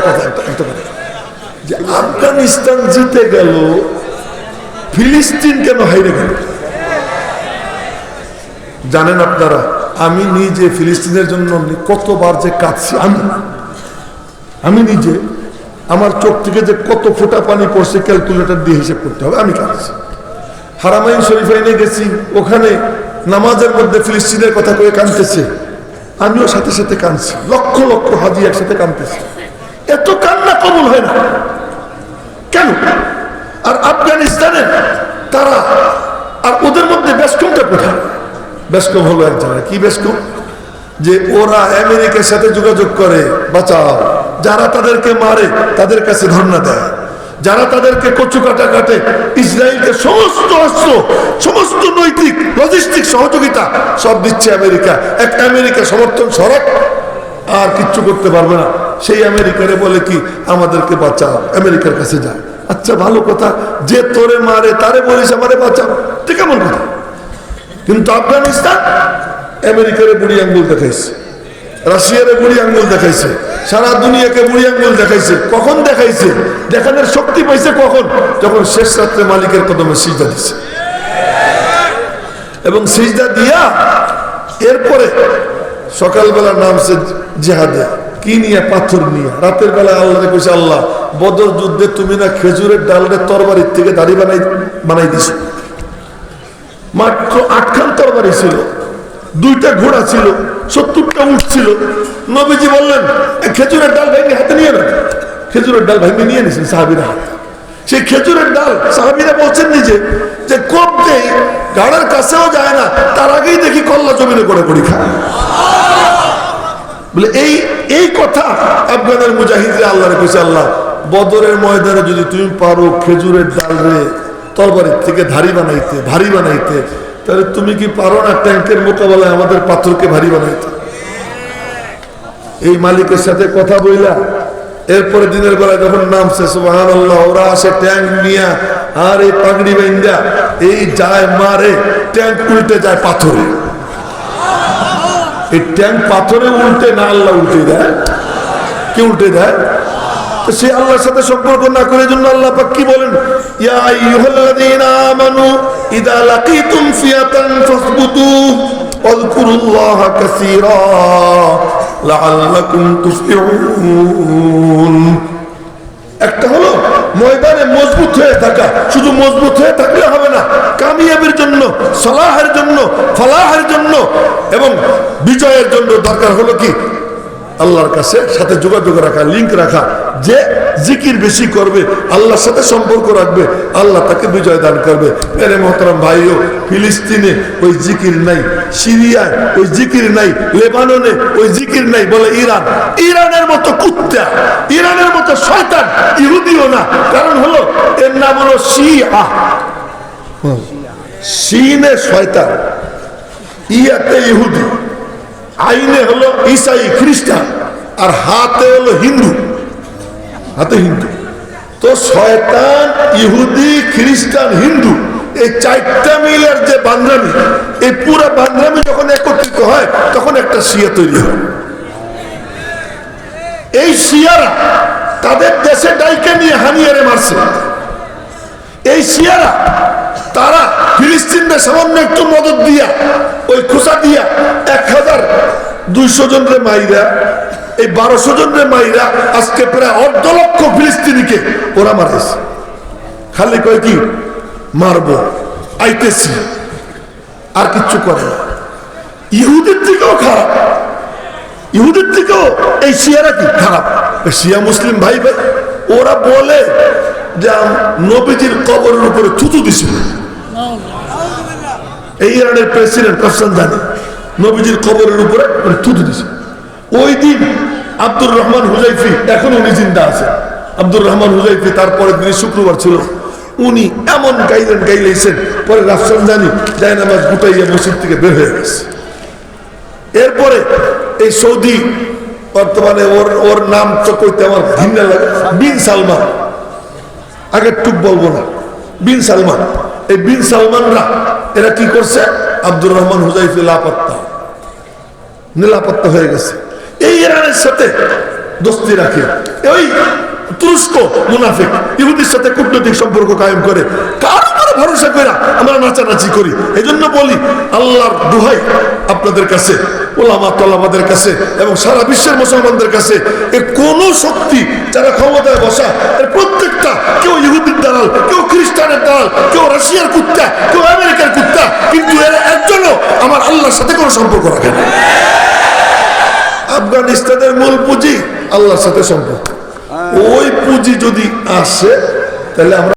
কথা একটা কথা, যে আফগানিস্তান জিতে গেল, ফিলিস্তিন কেন হাইরে গেল? জানেন আপনারা, আমি নিজে ফিলিস্তিনের জন্য কতবার যে কাঁদছি, আমি নিজে, আমার চোখ থেকে যে কত ফোঁটা পানি পড়ছে ক্যালকুলেটর দিয়ে হিসেব করতে হবে, আমি কাঁদছি। হারামাইন শরীফাইনে গেছি, ওখানে নামাজের মধ্যে ফিলিস্তিনের কথা কয়ে কাঁদতেছে, আমিও সাথে সাথে কাঁদছি। লক্ষ লক্ষ হাজি একসাথে কাঁদতেছে। এত কান্না কবুল হয় না কেন? আর আফগানিস্তানে তারা, আর ওদের মধ্যে বেশকমটা কোথায়? বেশকম হলো এক জায়গায়। কি বেশকম? যে ওরা আমেরিকার সাথে যোগাযোগ করে, বাঁচাও। যারা তাদেরকে মারে তাদের কাছে ধর্ণা দেয়, যারা তাদেরকে কচু কাটা কাটে, ইসরায়েলকে সমস্ত অস্ত্র, সমস্ত নৈতিক লজিস্টিক সহযোগিতা সব দিচ্ছে আমেরিকা। এক আমেরিকা সমর্থন সরব, আর কিচ্ছু করতে পারবে না। সেই আমেরিকারে বলে কি, আমাদেরকে বাঁচাও, আমেরিকার কাছে যায়। আচ্ছা ভালো কথা, যে তোরে মারে তারে বলিস আমারে বাঁচাও, ঠিক কেমন কথা? কিন্তু আফগানিস্তান আমেরিকারে বুড়ি আঙ্গুল দেখাইছে, রাশিয়ারে বুড়ি আঙ্গুল দেখাইছে, সারা দুনিয়াকে বুড়ি আঙ্গুল দেখাইছে। কখন দেখাইছে? দেখানোর শক্তি পাইছে কখন? যখন শেষ রাত্রে মালিকের কদমে সিজদা দিছে। এবং সিজদা দিয়া এরপরে সকালবেলা নামছে জিহাদে। কি নিয়ে? পাথর নিয়ে। রাতের বেলা আল্লাহ কইছে, আল্লাহ বদর যুদ্ধে তুমি না খেজুরের ডালের তরবারির থেকে দাড়ি বানাই দিছো। মাত্র 8খান তরবারি ছিল, 2টা ঘোড়া ছিল, 70টা উট ছিল। নবীজি বললেন, খেজুরের ডাল ভেঙে হাতে নিয়ে না। খেজুরের ডাল ভেঙে নিয়ে নিয়েছেন সাহাবীরা হাতে। সেই খেজুরের ডাল সাহাবীরা বলছেন নিজে যে কোপ দেই, গাড়ার কাছেও যায় না, তার আগেই দেখি কল্লা জমিনে করে করি খায়। বলে এই কথা আফগানের মুজাহিদরা আল্লাহরে কইছে, আল্লাহ বদরের ময়দানে যদি তুমি পারো খেজুরের ডাল রে তরবারির থেকে ভারী বানাইতে, তাহলে তুমি কি পারো না ট্যাঙ্কের মোকাবেলায় আমাদের পাথরকে ভারী বানাইতে? এই মালিকের সাথে কথা বইলা এরপরে দিনের বেলায় যখন নামছে, সুবহানাল্লাহ, ওরা আসে ট্যাঙ্ক নিয়া, আর এই পাগড়ি বাইন্দা এই যায় মারে, ট্যাঙ্ক উল্টে যায় পাথরে। এই ট্যাঙ্ক পাথরে উল্টে না, আল্লাহ উল্টে দেয়। কে উল্টে দেয়? সে আল্লাহর সাথে সম্পর্ক না করে, জন্য আল্লাহ পাক কি বলেন, ইয়া আইয়ুহাল্লাযীনা আমানু ইযা লাকীতুম ফিয়াতান ফাসবুতু ওয়াযকুরুল্লাহা কাসীরা লাআল্লাকুম তুফলিহুন। একটা হলো ময়দানে মজবুত হয়ে থাকা। শুধু মজবুত হয়ে থাকলে হবে না, কামিয়াবির জন্য, সালাহের জন্য, ফালাহের জন্য এবং বিজয়ের জন্য দরকার হলো কি, আল্লাহর কাছে সাথে যোগাযোগ রাখা, লিঙ্ক রাখা। যে জিকির বেশি করবে, আল্লাহর সাথে সম্পর্ক রাখবে, আল্লাহ তাকে বিজয় দান করবে। মেরে মোহতারাম ভাইও, ফিলিস্তিনে ওই জিকির নাই, সিরিয়ায় ওই জিকির নাই, লেবাননে ওই জিকির নাই। বলে ইরানের মতো কুত্তা, ইরানের মতো শয়তান, ইহুদিও না। কারণ হলো এর নাম হলো শিয়া। সিনে শয়তান, ইয়াতে ইহুদি, আইনে হলো ঈসাই খ্রিস্টান, আর হাতে হলো হিন্দু। হাতে হিন্দু। তো শয়তান, ইহুদি, খ্রিস্টান, হিন্দু, এই 4টা মিলের যে বান্দ্রামি, এই পুরো বান্দ্রামি যখন একত্রিত হয় তখন একটা শিয়া তৈরি হয়। এই শিয়ারা তাদের দেশে ডাইকে নিয়ে হানিয়ারে মারছে। এই শিয়ারা তারা ফিলিস্তিনদের সামান্য একটু মদত দিয়া, ওই খোঁচা দিয়া 1200 জনের মাইরা, এই 1200 জনের মাইরা আজকে প্রায় 1.5 লক্ষ ফিলিস্তিনিকে ওরা মারাইছে। খালি কয় কি, মারবো, আইতেছি, আর কিচ্ছু করে না। ইহুদের থেকেও খারাপ, ইহুদের থেকেও এই শিয়ারা কি খারাপ। শিয়া মুসলিম ভাই ভাই ওরা বলে যে নবীজির কবরের উপরে থুতু দিছিল। এই ইরানের প্রেসিডেন্ট রাফসানজানি নবীজির কবরের উপরে থুতু দিছে। ওই দিন আব্দুর রহমান হুজাইফি, এখন উনি জিন্দা আছে, আব্দুর রহমান হুজাইফি, তারপরে দিন শুক্রবার ছিল, উনি এমন গাইলেছেন, পরে রাফসানজানি যায় নামাজ গুটাইয়া মসজিদ থেকে বের হয়ে গেছে। এরপরে এই সৌদি, বর্তমানে ওর নাম তো কইতে আমার ঘৃণা লাগে, বিন সালমান, আগে টুক বলবো না, বিন সালমান। এই বিন সালমানরা এরা কি করছে, আব্দুর রহমান হুজাইফি লাপাত্তা হয়ে গেছে। এই ইরানের সাথে দোস্তি রাখে। ওই তুরস্ক মুনাফিক ইহুদির সাথে কূটনৈতিক সম্পর্ক কায়েম করে, কার উপরে ভরসা করে আমরা নাচানাচি করি। এই জন্য বলি আল্লাহর দোহাই আপনাদের কাছে, ওলামা তলামাদের কাছে এবং সারা বিশ্বের মুসলমানদের কাছে, এর কোন শক্তি যারা ক্ষমতায় বসা এর প্রত্যেকটা, কেউ ইহুদির দালাল, কেউ খ্রিস্টানের দালাল, কেউ রাশিয়ার কুত্তা, কেউ আমেরিকার কুত্তা, কিন্তু এরা একজনও আমার আল্লাহর সাথে কোনো সম্পর্ক রাখে না। আফগানিস্তানের মূল পুঁজি আল্লাহর সাথে সম্পর্ক। ওই পুঁজি যদি আসে তাহলে আমরা